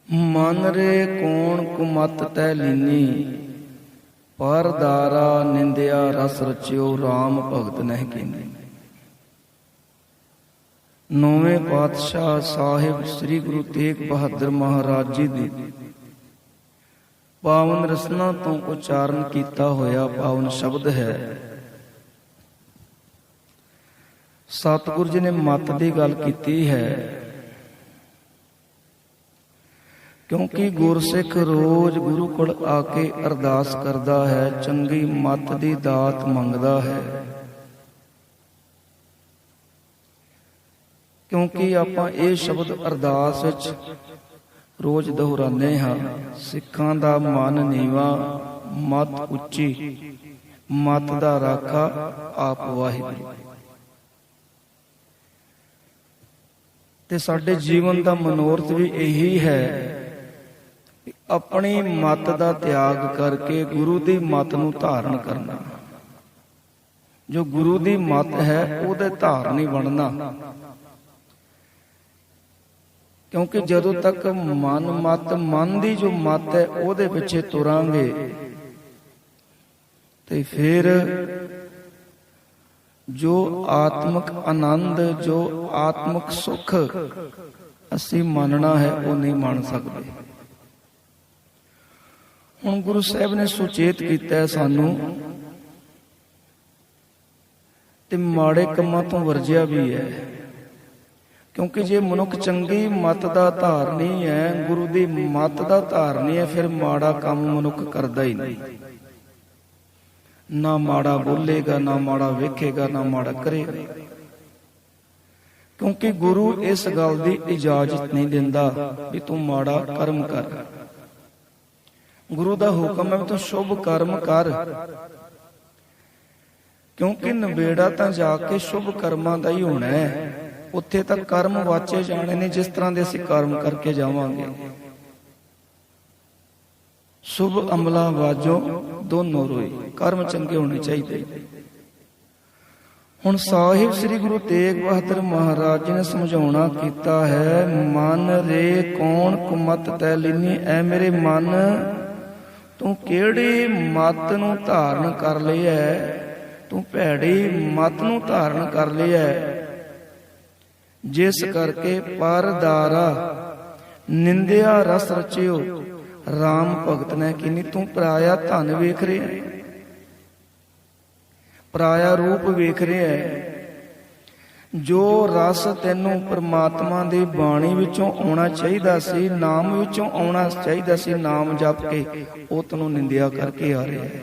मन रे कौन कुमत तै लीनी, पर दारा निंदिया रस रचियो, राम भगत नह कीनी। नौवें पातशाह साहिब श्री गुरु तेग बहादुर महाराज जी दी पावन रसना तो उचारण किया होया पावन शब्द है। सतगुरु जी ने मत की गल की है, क्योंकि गुरसिख रोज गुरु कोल आके अरदास करदा है, चंगी मत दी दात मंगदा है। क्योंकि आपां ये शब्द अरदास विच रोज दोहराने हाँ, सिखां दा मन नीवा मत उच्ची, मत दा राखा आप वाहिगुरू। ते साडे जीवन दा मनोरथ भी यही है, अपनी मत दा त्याग करके गुरु दी मत नूं धारण करना। जो गुरु दी मत है उहदे धारनी बनना। क्योंकि जदों तक मन दी जो मत है उहदे पिछे तुरांगे ते फिर जो आत्मक आनंद, जो आत्मक सुख असी मानना है वो नहीं मान सकते। हुण गुरु साहब ने सुचेत किया है सानू, ते माड़े कम्मां तो वरजिया भी है। क्योंकि जे मनुख चंगी मत दा धारनी है, गुरु दी मत दा धारनी है, फिर माड़ा काम मनुख करदा ही नहीं। ना माड़ा बोलेगा, ना माड़ा वेखेगा, ना माड़ा करेगा। क्योंकि गुरु इस गल दी इजाजत नहीं दिंदा भी तू माड़ा कर्म कर। गुरु दा हुक्म है तू शुभ कर्म कर। क्योंकि नबेड़ा तां जाके शुभ कर्मां दा ही होना है। उत्थे तक कर्म वाचे जाने ने जिस तरह दे असीं कर्म करके जावांगे। शुभ अमला वाजो दोनों रोई, कर्म चंगे होने चाहिए। हुण साहिब श्री गुरु तेग बहादुर महाराज जी ने समझाउणा कीता है, मन रे कौन कुमत तै लीनी। ऐ मेरे मन, तू केड़ी मत नूं धारण कर लिया है, तू भैड़ी मत नूं धारण कर लिया है, जिस करके पर दारा निंदिया रस रचियो, राम भगत ने कीनी। तू पराया धन वेख रहा है, पराया रूप वेख रहा है। जो रस तेनों परमात्मा दी बाणी विचों आउणा चाहिदा सी, नाम विचों आउणा चाहिदा सी, नाम जप के वो तैनूं निंदिया करके आ रहा है।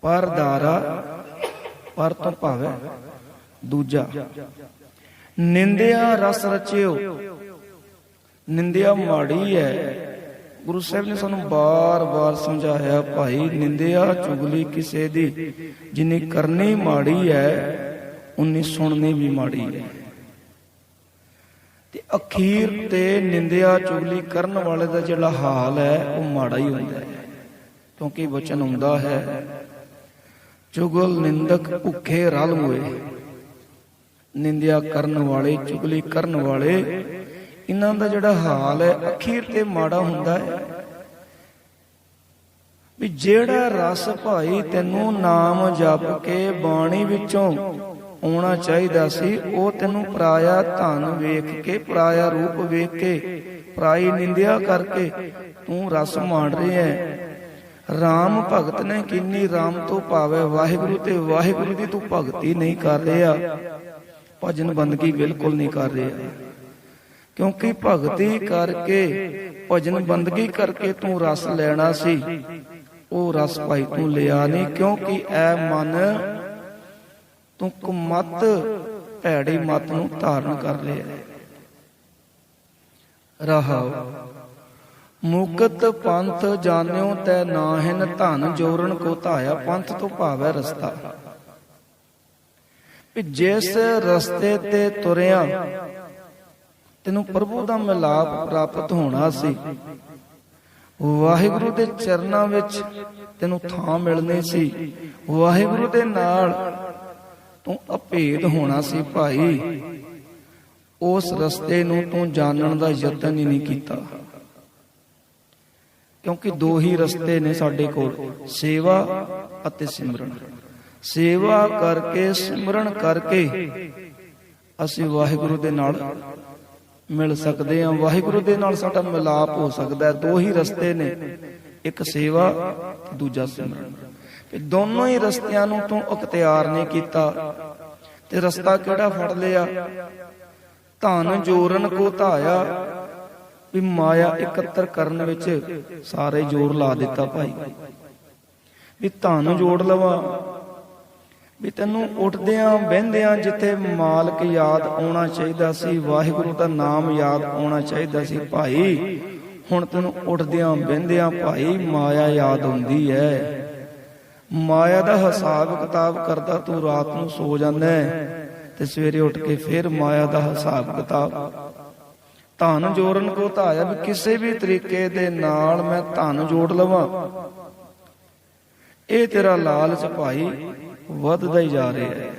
पर दारा, पर तो भावे दूजा, निंदिया रस रचियो। निंदिया माड़ी है। गुरु साहब ने सानू बार बार समझाया, भाई निंदिया चुगली किसे दी जिन्नी करनी माड़ी है उन्नी सुननी भी माड़ी है। ते अखीर ते निंदिया चुगली करन वाले दा जिहड़ा हाल है वो माड़ा ही हुंदा है। क्योंकि वचन हुंदा है, चुगल निंदक भुखे रल हुए। निंदिया करन वाले, चुगली करन वाले, इन्हां दा जिहड़ा हाल है अखीर ते माड़ा हुंदा है। भी जिहड़ा रस भाई तैनूं नाम जप के बाणी विचों आउणा चाहिदा सी, वो तैनूं पराया धन वेख के, पराया रूप वेख के, पराई निंदिया करके तू रस माण रहा है। राम भगत ने कीनी। राम तो भावे वाहिगुरू, ते वाहिगुरू दी तू भगती नहीं कर रहा, भजन बंदगी बिल्कुल नहीं कर रहा। क्योंकि भगती करके, भजन बंदगी करके तू रस लेना सी, वो रस भाई तू लिया नहीं। क्योंकि ऐ मन, तू कुमत भैड़ी मत नूं धारण कर लिया। रहाओ मुकत पंथ जान्यो तै नाहिन, धन जोरन को धाया। पंथ तो भावै रस्ता। जिस रस्ते ते तुरिया तेनू प्रभु दा मिलाप प्राप्त होना सी, वाहिगुरू दे चरनां विच तेनू थां मिलनी सी, वाहिगुरू दे नाल तू अभेद होना सी। भाई उस रस्ते नूं तू जानन दा यतन ही नहीं कीता। ਕਿਉਂਕਿ ਦੋ ਹੀ ਰਸਤੇ ਨੇ ਸਾਡੇ ਕੋਲ, ਸੇਵਾ ਅਤੇ ਸਿਮਰਨ। ਸੇਵਾ ਕਰਕੇ, ਸਿਮਰਨ ਕਰਕੇ ਅਸੀਂ ਵਾਹਿਗੁਰੂ ਦੇ ਨਾਲ ਮਿਲ ਸਕਦੇ ਹਾਂ, ਵਾਹਿਗੁਰੂ ਦੇ ਨਾਲ ਸਾਡਾ ਮਿਲਾਪ ਹੋ ਸਕਦਾ ਹੈ। ਦੋ ਹੀ ਰਸਤੇ ਨੇ, ਇੱਕ ਸੇਵਾ, ਦੂਜਾ ਸਿਮਰਨ। ਦੋਨੋਂ ਹੀ ਰਸਤਿਆਂ ਨੂੰ ਤੂੰ ਅਖਤਿਆਰ ਨਹੀਂ ਕੀਤਾ ਤੇ ਰਸਤਾ ਕਿਹੜਾ ਫੜ ਲਿਆ? ਧਨ ਜੋਰਨ ਕੋ ਧਾਇਆ, ਵੀ ਮਾਇਆ ਇਕੱਤਰ ਕਰਨ ਵਿੱਚ ਸਾਰੇ ਜ਼ੋਰ ਲਾ ਦਿੱਤਾ ਭਾਈ, ਵੀ ਧਨ ਜੋੜ ਲਵਾਂ। ਵੀ ਤੈਨੂੰ ਉੱਠਦਿਆਂ ਬਹਿੰਦਿਆਂ ਜਿੱਥੇ ਮਾਲਕ ਯਾਦ ਆਉਣਾ ਚਾਹੀਦਾ ਸੀ, ਵਾਹਿਗੁਰੂ ਦਾ ਨਾਮ ਯਾਦ ਆਉਣਾ ਚਾਹੀਦਾ ਸੀ ਭਾਈ, ਹੁਣ ਤੈਨੂੰ ਉੱਠਦਿਆਂ ਬਹਿੰਦਿਆਂ ਭਾਈ ਮਾਇਆ ਯਾਦ ਆਉਂਦੀ ਹੈ। ਮਾਇਆ ਦਾ ਹਿਸਾਬ ਕਿਤਾਬ ਕਰਦਾ ਤੂੰ ਰਾਤ ਨੂੰ ਸੋ ਜਾਂਦਾ ਤੇ ਸਵੇਰੇ ਉੱਠ ਕੇ ਫਿਰ ਮਾਇਆ ਦਾ ਹਿਸਾਬ ਕਿਤਾਬ। ਧਨ ਜੋੜਨ ਕੋ ਧਾਇਆ, ਵੀ ਕਿਸੇ ਵੀ ਤਰੀਕੇ ਦੇ ਨਾਲ ਮੈਂ ਧਨ ਜੋੜ ਲਵਾਂ। ਇਹ ਤੇਰਾ ਲਾਲਚ ਭਾਈ ਵੱਧਦਾ ਹੀ ਜਾ ਰਿਹਾ ਹੈ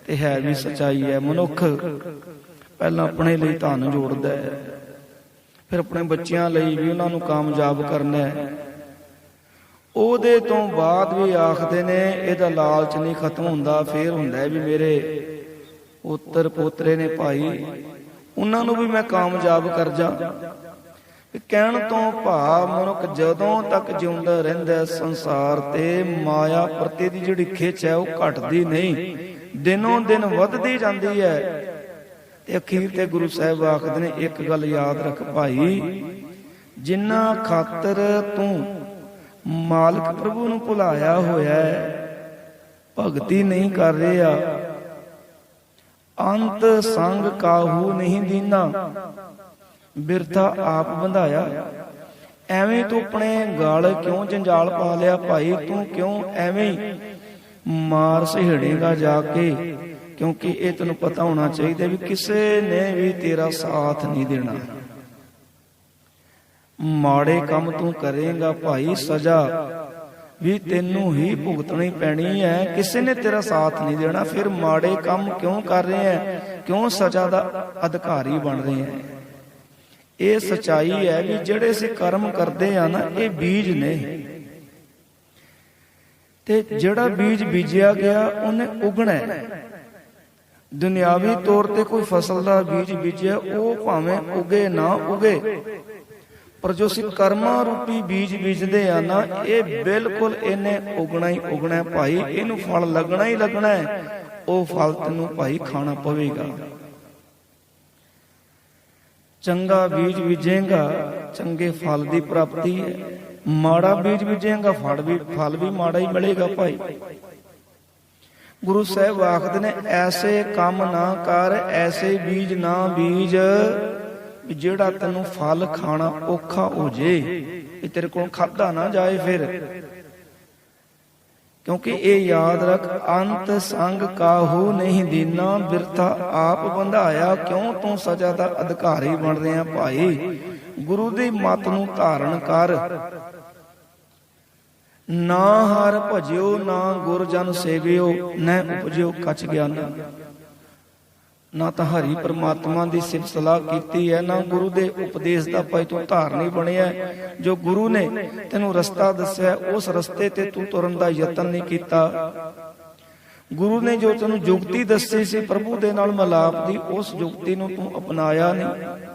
ਤੇ ਹੈ ਵੀ ਸੱਚਾਈ ਹੈ। ਮਨੁੱਖ ਪਹਿਲਾਂ ਆਪਣੇ ਲਈ ਧਨ ਜੋੜਦਾ ਹੈ, ਫਿਰ ਆਪਣੇ ਬੱਚਿਆਂ ਲਈ ਵੀ ਉਹਨਾਂ ਨੂੰ ਕਾਮਯਾਬ ਕਰਨਾ ਹੈ। ਉਹਦੇ ਤੋਂ ਬਾਅਦ ਵੀ ਆਖਦੇ ਨੇ ਇਹਦਾ ਲਾਲਚ ਨਹੀਂ ਖਤਮ ਹੁੰਦਾ, ਫੇਰ ਹੁੰਦਾ ਵੀ ਮੇਰੇ ਪੁੱਤਰ ਪੋਤਰੇ ਨੇ ਭਾਈ, ਉਹਨਾਂ ਨੂੰ ਵੀ ਮੈਂ ਕਾਮਯਾਬ ਕਰ ਜਾ। ਕਹਿਣ ਤੋਂ ਭਾਵ ਮਨੁੱਖ ਜਦੋਂ ਤੱਕ ਜਿਉਂਦਾ ਰਹਿੰਦਾ ਸੰਸਾਰ ਤੇ, ਮਾਇਆ ਪ੍ਰਤੀ ਦੀ ਜਿਹੜੀ ਖਿੱਚ ਹੈ ਉਹ ਘਟਦੀ ਨਹੀਂ, ਦਿਨੋਂ ਦਿਨ ਵੱਧਦੀ ਜਾਂਦੀ ਹੈ। ਤੇ ਅਖੀਰ ਤੇ ਗੁਰੂ ਸਾਹਿਬ ਆਖਦੇ ਨੇ ਇੱਕ ਗੱਲ ਯਾਦ ਰੱਖ ਭਾਈ, ਜਿੰਨਾ ਖਾਤਰ ਤੂੰ ਮਾਲਕ ਪ੍ਰਭੂ ਨੂੰ ਭੁਲਾਇਆ ਹੋਇਆ ਹੈ, ਭਗਤੀ ਨਹੀਂ ਕਰ ਰਿਹਾ, ਅੰਤ ਸੰਗ ਕਾਹੂ ਨਹੀਂ ਦੀਨਾ, ਬਿਰਥਾ ਆਪ ਬੰਧਾਇਆ। ਐਵੇਂ ਤੂੰ ਆਪਣੇ ਗਲ ਕਿਉਂ ਜੰਜਾਲ ਪਾ ਲਿਆ ਭਾਈ? ਤੂੰ ਕਿਉਂ ਐਵੇਂ ਮਾਰ ਸਹੇੜੇਗਾ ਜਾ ਕੇ? ਕਿਉਂਕਿ ਇਹ ਤੈਨੂੰ ਪਤਾ ਹੋਣਾ ਚਾਹੀਦਾ ਵੀ ਕਿਸੇ ਨੇ ਵੀ ਤੇਰਾ ਸਾਥ ਨਹੀਂ ਦੇਣਾ। ਮਾੜੇ ਕੰਮ ਤੂੰ ਕਰੇਗਾ ਭਾਈ, ਸਜ਼ਾ ਵੀ ਤੈਨੂੰ ਹੀ ਭੁਗਤਣੀ ਪੈਣੀ ਹੈ, ਕਿਸੇ ਨੇ ਤੇਰਾ ਸਾਥ ਨਹੀਂ ਦੇਣਾ। ਫਿਰ ਮਾੜੇ ਕੰਮ ਕਿਉਂ ਕਰ ਰਹੇ ਹੈ? ਕਿਉਂ ਸਜ਼ਾ ਦਾ ਅਧਿਕਾਰੀ ਬਣ ਰਹੇ ਹੈ? ਇਹ ਸਚਾਈ ਹੈ ਵੀ ਜਿਹੜੇ ਅਸੀਂ ਕਰਮ ਕਰਦੇ ਆ ਨਾ, ਇਹ ਬੀਜ ਨੇ, ਤੇ ਜਿਹੜਾ ਬੀਜ ਬੀਜਿਆ ਗਿਆ ਉਹਨੇ ਉਗਣਾ ਹੈ। ਦੁਨਿਆਵੀ ਤੌਰ ਤੇ ਕੋਈ ਫਸਲ ਦਾ ਬੀਜ ਬੀਜਿਆ, ਉਹ ਭਾਵੇਂ ਉਗੇ ਨਾ ਉਗੇ, ਪਰ ਜੋ ਅਸੀਂ ਕਰਮਾਂ ਰੂਪੀ ਬੀਜ ਬੀਜਦੇ ਆ ਨਾ, ਇਹ ਬਿਲਕੁਲ ਇਹਨੇ ਉਗਣਾ ਹੀ ਉਗਣਾ ਭਾਈ, ਇਹਨੂੰ ਫਲ ਲੱਗਣਾ ਹੀ ਲੱਗਣਾ ਹੈ। ਉਹ ਫਲ ਤੈਨੂੰ ਭਾਈ ਖਾਣਾ ਪਵੇਗਾ। ਚੰਗਾ ਬੀਜ ਬੀਜੇਗਾ, ਚੰਗੇ ਫਲ ਦੀ ਪ੍ਰਾਪਤੀ ਹੈ। ਮਾੜਾ ਬੀਜ ਬੀਜੇਗਾ, ਫਲ ਵੀ ਮਾੜਾ ਹੀ ਮਿਲੇਗਾ ਭਾਈ। ਗੁਰੂ ਸਾਹਿਬ ਆਖਦੇ ਨੇ ਐਸੇ ਕੰਮ ਨਾ ਕਰ, ਐਸੇ ਬੀਜ ਨਾ ਬੀਜ ਜਿਹੜਾ ਤੈਨੂੰ ਫਲ ਖਾਣਾ ਔਖਾ ਹੋ ਜੇ, ਇਹ ਤੇਰੇ ਕੋਲ ਖਾਧਾ ਨਾ ਜਾਏ ਫਿਰ। ਕਿਉਂਕਿ ਇਹ ਯਾਦ ਰੱਖ, ਅੰਤ ਸੰਗ ਕਾਹੂ ਨਹੀਂ ਦੀਨਾ, ਬਿਰਥਾ ਆਪ ਬੰਧਾਇਆ। ਕਿਉਂ ਤੂੰ ਸਜ਼ਾ ਦਾ ਅਧਿਕਾਰੀ ਬਣ ਰਿਹਾ ਭਾਈ? ਗੁਰੂ ਦੀ ਮੱਤ ਨੂੰ ਧਾਰਨ ਕਰ। ਨਾ ਹਰ ਭਜਿਓ, ਨਾ ਗੁਰ ਜਨ ਸੇਵਿਓ, ਨਾ ਉਪਜਿਓ ਕਛ ਗਿਆਨ। ਨਾ ਤਾਂ ਹਰੀ ਪ੍ਰਮਾਤਮਾ ਦੀ ਸਿਫਤ ਸਲਾਹ ਕੀਤੀ ਹੈ, ਨਾ ਗੁਰੂ ਦੇ ਉਪਦੇਸ਼ ਦਾ ਭਾਈ ਤੂੰ ਧਾਰਨੀ ਬਣਿਆ। ਜੋ ਗੁਰੂ ਨੇ ਤੈਨੂੰ ਰਸਤਾ ਦੱਸਿਆ, ਉਸ ਰਸਤੇ ਤੇ ਤੂੰ ਤੁਰਨ ਦਾ ਯਤਨ ਨਹੀਂ ਕੀਤਾ। ਗੁਰੂ ਨੇ ਜੋ ਤੈਨੂੰ ਜੁਗਤੀ ਦੱਸੀ ਸੀ ਪ੍ਰਭੂ ਦੇ ਨਾਲ ਮਿਲਾਪ ਦੀ, ਉਸ ਜੁਗਤੀ ਨੂੰ ਤੂੰ ਅਪਣਾਇਆ ਨਹੀਂ।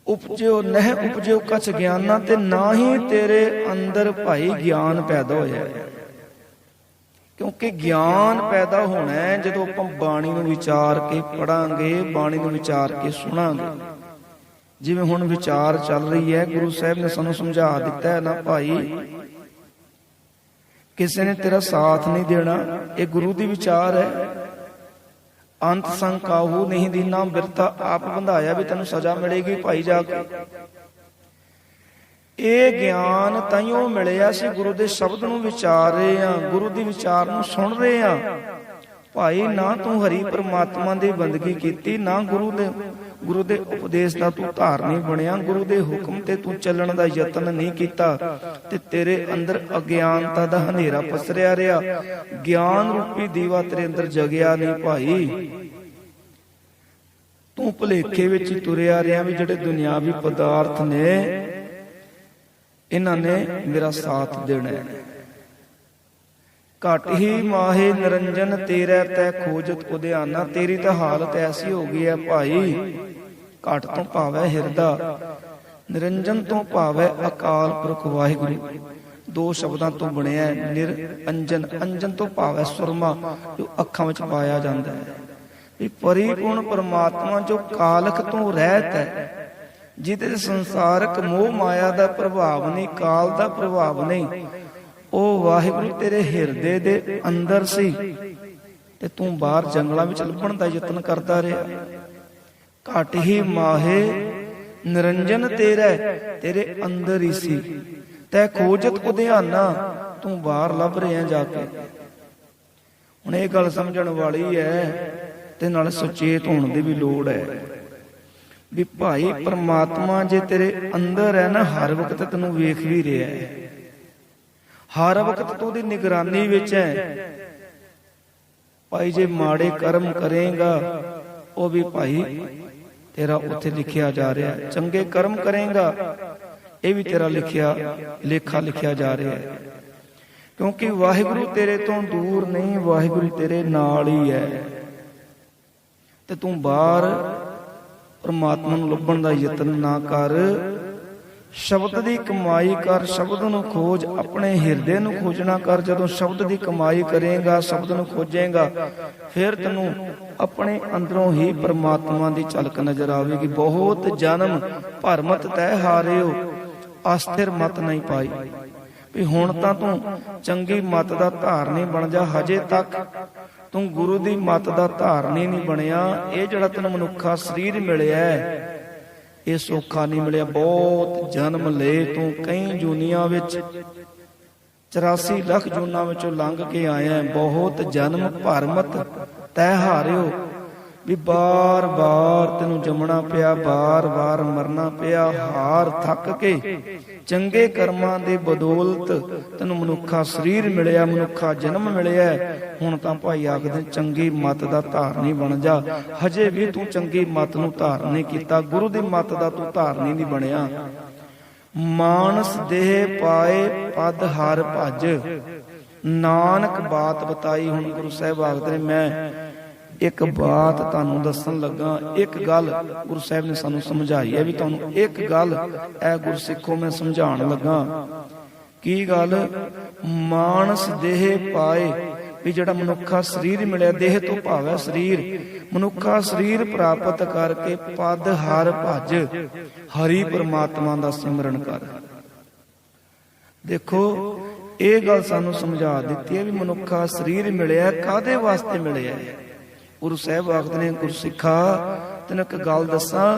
ਉਪਜਿਓ ਨਹਿ ਉਪਜਿਓ ਕਛ ਗਿਆਨਾ, ਤੇ ਨਾ ਹੀ ਤੇਰੇ ਅੰਦਰ ਭਾਈ ਗਿਆਨ ਪੈਦਾ ਹੋਇਆ। ਕਿਉਂਕਿ ਗਿਆਨ ਪੈਦਾ ਹੋਣਾ ਹੈ ਜਦੋਂ ਆਪਾਂ ਬਾਣੀ ਨੂੰ ਵਿਚਾਰ ਕੇ ਪੜਾਂਗੇ, ਬਾਣੀ ਨੂੰ ਵਿਚਾਰ ਕੇ ਸੁਣਾਂਗੇ। ਜਿਵੇਂ ਹੁਣ ਵਿਚਾਰ ਚੱਲ ਰਹੀ ਹੈ, ਗੁਰੂ ਸਾਹਿਬ ਨੇ ਸਾਨੂੰ ਸਮਝਾ ਦਿੱਤਾ ਹੈ ਨਾ ਭਾਈ, ਕਿਸੇ ਨੇ ਤੇਰਾ ਸਾਥ ਨਹੀਂ ਦੇਣਾ, ਇਹ ਗੁਰੂ ਦੀ ਵਿਚਾਰ ਹੈ। ਅੰਤ ਸੰਗ ਕਾਹੂ ਨਹੀਂ ਦੀਨਾ, ਬਿਰਥਾ ਆਪ ਬੰਧਾਇਆ, ਵੀ ਤੈਨੂੰ ਸਜ਼ਾ ਮਿਲੇਗੀ ਭਾਈ ਜਾ ਕੇ। ਇਹ ਗਿਆਨ ਤਾਈਓ ਮਿਲਿਆ ਸੀ ਗੁਰੂ ਦੇ ਸ਼ਬਦ ਨੂੰ ਵਿਚਾਰ ਰਹੇ ਆ, ਗੁਰੂ ਦੀ ਵਿਚਾਰ ਨੂੰ ਸੁਣ ਰਹੇ ਆ ਭਾਈ। ਨਾ ਤੂੰ ਹਰੀ ਪ੍ਰਮਾਤਮਾ ਦੀ ਬੰਦਗੀ ਕੀਤੀ, ਨਾ ਗੁਰੂ ਦੇ ਉਪਦੇਸ਼ ਦਾ ਤੂੰ ਧਾਰਨੀ ਬਣਿਆ, ਗੁਰੂ ਦੇ ਹੁਕਮ ਤੇ ਤੂੰ ਚੱਲਣ ਦਾ ਯਤਨ ਨਹੀਂ ਕੀਤਾ, ਤੇ ਤੇਰੇ ਅੰਦਰ ਅਗਿਆਨਤਾ ਦਾ ਹਨੇਰਾ ਪਸਰਿਆ ਰਿਹਾ। ਗਿਆਨ ਰੂਪੀ ਦੀਵਾ ਤੇਰੇ ਅੰਦਰ ਜਗਿਆ ਨਹੀਂ ਭਾਈ। ਤੂੰ ਭੁਲੇਖੇ ਵਿੱਚ ਹੀ ਤੁਰਿਆ ਰਿਹਾ ਵੀ ਜਿਹੜੇ ਦੁਨਿਆਵੀ ਪਦਾਰਥ ਨੇ ਇਹਨਾਂ ਨੇ ਮੇਰਾ ਸਾਥ ਦੇਣਾ ਹੈ। ਘਟ ਹੀ ਮਾਹੇ ਨਿਰੰਜਨ ਤੇਰੇ ਤੈ ਖੋਜਤ ਉਦਿਆਨਾ। ਤੇਰੀ ਤਾਂ ਹਾਲਤ ਐਸੀ ਹੋ ਗਈ ਹੈ ਭਾਈ, ਘਟ ਤੋਂ ਭਾਵੈ ਹਿਰਦਾ, ਨਿਰੰਜਨ ਤੋਂ ਭਾਵੈ ਅਕਾਲ ਪੁਰਖ ਵਾਹਿਗੁਰੂ। ਦੋ ਸ਼ਬਦਾਂ ਤੋਂ ਬਣਿਆ ਨਿਰ ਅੰਜਨ। ਅੰਜਨ ਤੋਂ ਭਾਵੈ ਸੁਰਮਾ, ਜੋ ਅੱਖਾਂ ਵਿੱਚ ਪਾਇਆ ਜਾਂਦਾ ਹੈ। ਵੀ ਪਰਿਪੂਰਨ ਪਰਮਾਤਮਾ ਜੋ ਕਾਲਖ ਤੋਂ ਰਹਿਤ ਹੈ, ਜਿਹਦੇ ਸੰਸਾਰਕ ਮੋਹ ਮਾਇਆ ਦਾ ਪ੍ਰਭਾਵ ਨਹੀਂ, ਕਾਲ ਦਾ ਪ੍ਰਭਾਵ ਨਹੀਂ, ਉਹ ਵਾਹਿਗੁਰੂ ਤੇਰੇ ਹਿਰਦੇ ਦੇ ਅੰਦਰ ਸੀ ਤੇ ਤੂੰ ਬਾਹਰ ਜੰਗਲਾਂ ਵਿੱਚ ਲੱਭਣ ਦਾ ਯਤਨ ਕਰਦਾ ਰਿਹਾ। ਘਟ ਹੀ ਮਾਹੇ ਨਿਰੰਜਨ ਤੇਰੇ ਅੰਦਰ ਹੀ ਸੀ, ਤੈ ਖੋਜਤ ਉਦਿਆਨਾ, ਤੂੰ ਬਾਹਰ ਲੱਭ ਰਿਹਾ ਜਾ ਕੇ। ਹੁਣ ਇਹ ਗੱਲ ਸਮਝਣ ਵਾਲੀ ਹੈ ਤੇ ਨਾਲ ਸੁਚੇਤ ਹੋਣ ਦੀ ਵੀ ਲੋੜ ਹੈ ਵੀ ਭਾਈ ਪਰਮਾਤਮਾ ਜੇ ਤੇਰੇ ਅੰਦਰ ਹੈ ਨਾ, ਹਰ ਵਕਤ ਤੈਨੂੰ ਵੇਖ ਵੀ ਰਿਹਾ ਹੈ, ਹਰ ਵਕਤ ਤੂੰ ਉਹਦੀ ਨਿਗਰਾਨੀ ਵਿੱਚ ਹੈ। ਭਾਈ ਜੇ ਮਾੜੇ ਕਰਮ ਕਰੇਗਾ ਉਹ ਵੀ ਭਾਈ ਤੇਰਾ ਉੱਥੇ ਲਿਖਿਆ ਜਾ ਰਿਹਾ ਹੈ, ਚੰਗੇ ਕਰਮ ਕਰੇਗਾ ਇਹ ਵੀ ਤੇਰਾ ਲੇਖਾ ਲਿਖਿਆ ਜਾ ਰਿਹਾ ਹੈ। ਕਿਉਂਕਿ ਵਾਹਿਗੁਰੂ ਤੇਰੇ ਤੋਂ ਦੂਰ ਨਹੀਂ, ਵਾਹਿਗੁਰੂ ਤੇਰੇ ਨਾਲ ਹੀ ਹੈ। ਤੇ ਤੂੰ ਬਾਹਰ ਪਰਮਾਤਮਾ ਨੂੰ ਲੱਭਣ ਦਾ ਯਤਨ ਨਾ ਕਰ, ਸ਼ਬਦ ਦੀ ਕਮਾਈ ਕਰ, ਸ਼ਬਦ ਨੂੰ ਖੋਜ, ਆਪਣੇ ਹਿਰਦੇ ਨੂੰ ਖੋਜਣਾ ਕਰ। ਜਦੋਂ ਸ਼ਬਦ ਦੀ ਕਮਾਈ ਕਰੇਗਾ, ਸ਼ਬਦ ਨੂੰ ਖੋਜੇਗਾ, ਫਿਰ ਤੈਨੂੰ ਆਪਣੇ ਅੰਦਰੋਂ ਹੀ ਪਰਮਾਤਮਾ ਦੀ ਝਲਕ ਨਜ਼ਰ ਆਵੇਗੀ। ਬਹੁਤ ਜਨਮ ਭਰਮਤ ਤੈ ਹਾਰਿਓ, ਅਸਥਿਰ ਮਤ ਨਹੀਂ ਪਾਈ। ਵੀ ਹੁਣ ਤਾਂ ਤੂੰ ਚੰਗੀ ਮਤ ਦਾ ਧਾਰਨੀ ਬਣ ਜਾ, ਹਜੇ ਤੱਕ ਤੂੰ ਗੁਰੂ ਦੀ ਮਤ ਦਾ ਧਾਰਨੀ ਨਹੀਂ ਬਣਿਆ। ਇਹ ਜਿਹੜਾ ਤੈਨੂੰ ਮਨੁੱਖਾ ਸਰੀਰ ਮਿਲਿਆ ਇਹ ਸੌਖਾ ਨਹੀਂ ਮਿਲਿਆ। ਬਹੁਤ ਜਨਮ ਲਏ ਤੂੰ, ਕਈ ਜੂਨੀਆਂ ਵਿੱਚ, 84 ਲੱਖ ਜੂਨਾਂ ਵਿੱਚੋਂ ਲੰਘ ਕੇ ਆਇਆ। ਬਹੁਤ ਜਨਮ ਭਰਮਤ ਤੈ ਹਾਰਿਓ, ਵੀ ਬਾਰ ਬਾਰ ਤੈਨੂੰ ਜੰਮਣਾ ਪਿਆ, ਬਾਰ ਬਾਰ ਮਰਨਾ ਪਿਆ। ਹਾਰ ਥੱਕ ਕੇ ਚੰਗੇ ਕਰਮਾਂ ਦੇ ਬਦੌਲਤ ਤੈਨੂੰ ਮਨੁੱਖਾ ਸਰੀਰ ਮਿਲਿਆ, ਮਨੁੱਖਾ ਜਨਮ ਮਿਲਿਆ। ਹੁਣ ਤਾਂ ਭਾਈ ਆਖਦੇ ਚੰਗੀ ਮਤ ਦਾ ਧਾਰਨੀ ਬਣ ਜਾ। ਹਜੇ ਵੀ ਤੂੰ ਚੰਗੀ ਮਤ ਨੂੰ ਧਾਰਨ ਨਹੀਂ ਕੀਤਾ, ਗੁਰੂ ਦੀ ਮਤ ਦਾ ਤੂੰ ਧਾਰਨੀ ਨਹੀਂ ਬਣਿਆ। ਮਾਨਸ ਦੇਹ ਪਾਏ ਪਦ ਹਰ ਭਜ, ਨਾਨਕ ਬਾਤ ਬਤਾਈ। ਹੁਣ ਗੁਰੂ ਸਾਹਿਬ ਆਖਦੇ ਨੇ ਮੈਂ ਇੱਕ ਬਾਤ ਤੁਹਾਨੂੰ ਦੱਸਣ ਲੱਗਾ, ਇੱਕ ਗੱਲ ਗੁਰੂ ਸਾਹਿਬ ਨੇ ਸਾਨੂੰ ਸਮਝਾਈ ਹੈ ਵੀ ਤੁਹਾਨੂੰ ਇੱਕ ਗੱਲ ਇਹ ਗੁਰਸਿੱਖੋ ਮੈਂ ਸਮਝਾਉਣ ਲੱਗਾ। ਕੀ ਗੱਲ? ਮਾਨਸ ਦੇਹ ਪਾਏ, ਵੀ ਜਿਹੜਾ ਮਨੁੱਖਾ ਸਰੀਰ ਮਿਲਿਆ, ਦੇਹ ਤੋਂ ਭਾਵ ਸਰੀਰ, ਮਨੁੱਖਾ ਸਰੀਰ ਪ੍ਰਾਪਤ ਕਰਕੇ ਪਦ ਹਰ ਭਜ, ਹਰੀ ਪਰਮਾਤਮਾ ਦਾ ਸਿਮਰਨ ਕਰ। ਦੇਖੋ ਇਹ ਗੱਲ ਸਾਨੂੰ ਸਮਝਾ ਦਿੱਤੀ ਹੈ ਵੀ ਮਨੁੱਖਾ ਸਰੀਰ ਮਿਲਿਆ ਕਾਹਦੇ ਵਾਸਤੇ ਮਿਲਿਆ। ਗੁਰੂ ਸਾਹਿਬ ਆਖਦੇ ਨੇ ਗੁਰਸਿੱਖਾ ਤੈਨੂੰ ਇੱਕ ਗੱਲ ਦੱਸਾਂ,